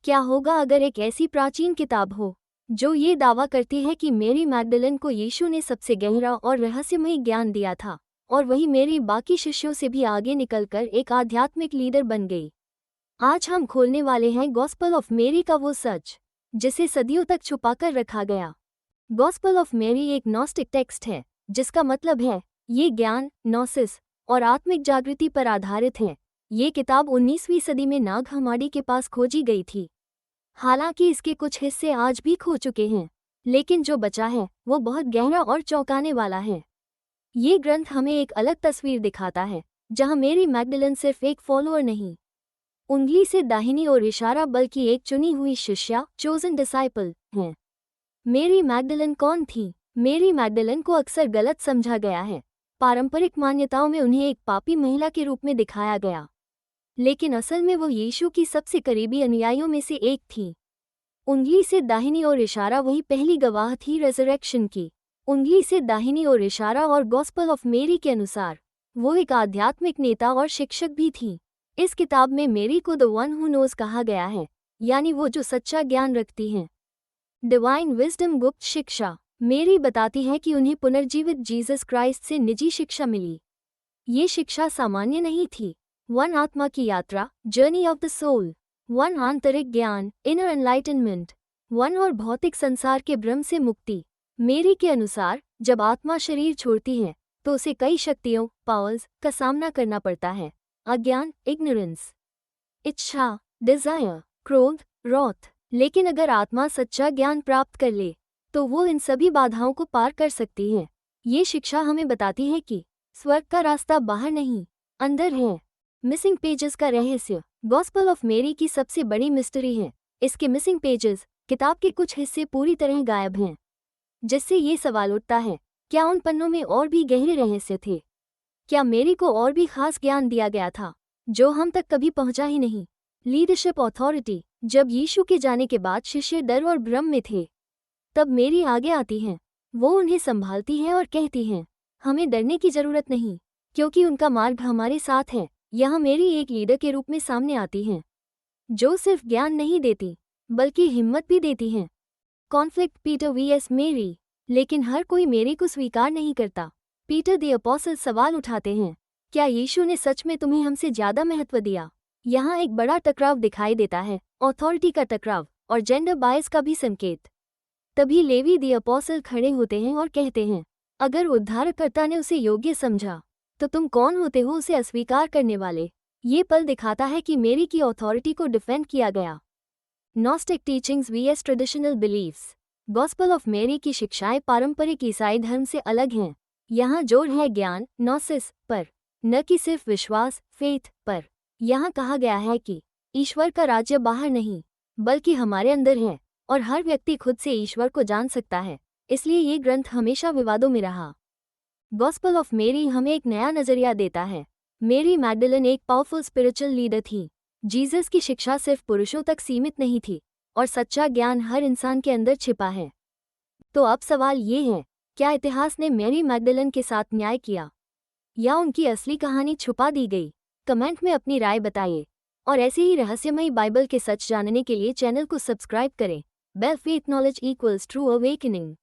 क्या होगा अगर एक ऐसी प्राचीन किताब हो जो ये दावा करती है कि मेरी मैगडलन को यीशु ने सबसे गहरा और रहस्यमय ज्ञान दिया था, और वही मेरी बाकी शिष्यों से भी आगे निकलकर एक आध्यात्मिक लीडर बन गई। आज हम खोलने वाले हैं गॉस्पल ऑफ मेरी का वो सच जिसे सदियों तक छुपाकर रखा गया। गॉस्पल ऑफ मेरी एक नॉस्टिक टेक्स्ट है, जिसका मतलब है ये ज्ञान नॉसिस और आत्मिक जागृति पर आधारित है। ये किताब 19वीं सदी में नाग हमाडी के पास खोजी गई थी। हालांकि इसके कुछ हिस्से आज भी खो चुके हैं, लेकिन जो बचा है वो बहुत गहरा और चौंकाने वाला है। ये ग्रंथ हमें एक अलग तस्वीर दिखाता है, जहां मेरी मैगडलन सिर्फ एक फॉलोअर नहीं, उंगली से दाहिनी ओर इशारा, बल्कि एक चुनी हुई शिष्या चोजन डिसाइपल हैं। मेरी मैगडलन कौन थी? मेरी मैगडलन को अक्सर गलत समझा गया है। पारंपरिक मान्यताओं में उन्हें एक पापी महिला के रूप में दिखाया गया, लेकिन असल में वो यीशु की सबसे करीबी अनुयायियों में से एक थी। उंगली से दाहिनी ओर इशारा वही पहली गवाह थी रेजरेक्शन की। उंगली से दाहिनी ओर इशारा और गॉस्पल ऑफ मेरी के अनुसार वो एक आध्यात्मिक नेता और शिक्षक भी थी। इस किताब में मेरी को द वन हु नोज कहा गया है, यानी वो जो सच्चा ज्ञान रखती हैं। डिवाइन विजडम, गुप्त शिक्षा। मेरी बताती है कि उन्हें पुनर्जीवित जीसस क्राइस्ट से निजी शिक्षा मिली। ये शिक्षा सामान्य नहीं थी। वन आत्मा की यात्रा, journey of the soul. One आंतरिक ज्ञान, इनर एनलाइटनमेंट। वन और भौतिक संसार के भ्रम से मुक्ति। मेरी के अनुसार जब आत्मा शरीर छोड़ती है तो उसे कई शक्तियों पावर्स का सामना करना पड़ता है। अज्ञान, इग्नोरेंस, इच्छा, डिजायर, क्रोध, रॉथ। लेकिन अगर आत्मा सच्चा ज्ञान प्राप्त कर ले तो वो इन सभी बाधाओं को पार कर सकती है। ये शिक्षा हमें बताती है कि स्वर्ग का रास्ता बाहर नहीं, अंदर है। मिसिंग पेजेस का रहस्य। गॉस्पल ऑफ मेरी की सबसे बड़ी मिस्ट्री है इसके मिसिंग पेजेस। किताब के कुछ हिस्से पूरी तरह गायब हैं, जिससे ये सवाल उठता है, क्या उन पन्नों में और भी गहरे रहस्य थे? क्या मेरी को और भी खास ज्ञान दिया गया था जो हम तक कभी पहुंचा ही नहीं? Leadership authority. जब यीशु के जाने के बाद शिष्य डर और भ्रम में थे, तब मेरी आगे आती हैं। वो उन्हें संभालती हैं और कहती हैं, हमें डरने की जरूरत नहीं, क्योंकि उनका मार्ग हमारे साथ है। यहाँ मेरी एक लीडर के रूप में सामने आती हैं, जो सिर्फ ज्ञान नहीं देती बल्कि हिम्मत भी देती हैं। कॉन्फ्लिक्ट, पीटर वीएस मेरी। लेकिन हर कोई मेरी को स्वीकार नहीं करता। पीटर द अपोस्टल सवाल उठाते हैं, क्या यीशु ने सच में तुम्हें हमसे ज्यादा महत्व दिया? यहाँ एक बड़ा टकराव दिखाई देता है, अथॉरिटी का टकराव और जेंडर बायस का भी संकेत। तभी लेवी द अपोस्टल खड़े होते हैं और कहते हैं, अगर उद्धारकर्ता ने उसे योग्य समझा तो तुम कौन होते हो उसे अस्वीकार करने वाले? ये पल दिखाता है कि मेरी की अथॉरिटी को डिफेंड किया गया। Gnostic teachings vs traditional beliefs. Gospel of Mary की शिक्षाएं पारंपरिक ईसाई धर्म से अलग हैं। यहाँ जोर है ज्ञान नॉसिस पर, न कि सिर्फ विश्वास फेथ पर। यहाँ कहा गया है कि ईश्वर का राज्य बाहर नहीं बल्कि हमारे अंदर है, और हर व्यक्ति खुद से ईश्वर को जान सकता है। इसलिए ये ग्रंथ हमेशा विवादों में रहा। गॉस्पल ऑफ मेरी हमें एक नया नजरिया देता है। मेरी मैगडलन एक पावरफुल स्पिरिचुअल लीडर थी। जीसस की शिक्षा सिर्फ पुरुषों तक सीमित नहीं थी, और सच्चा ज्ञान हर इंसान के अंदर छिपा है। तो अब सवाल ये है, क्या इतिहास ने मेरी मैगडलन के साथ न्याय किया, या उनकी असली कहानी छुपा दी गई? कमेंट में अपनी राय बताइए, और ऐसे ही रहस्यमयी बाइबल के सच जानने के लिए चैनल को सब्सक्राइब करें। Bell faith knowledge equals true awakening.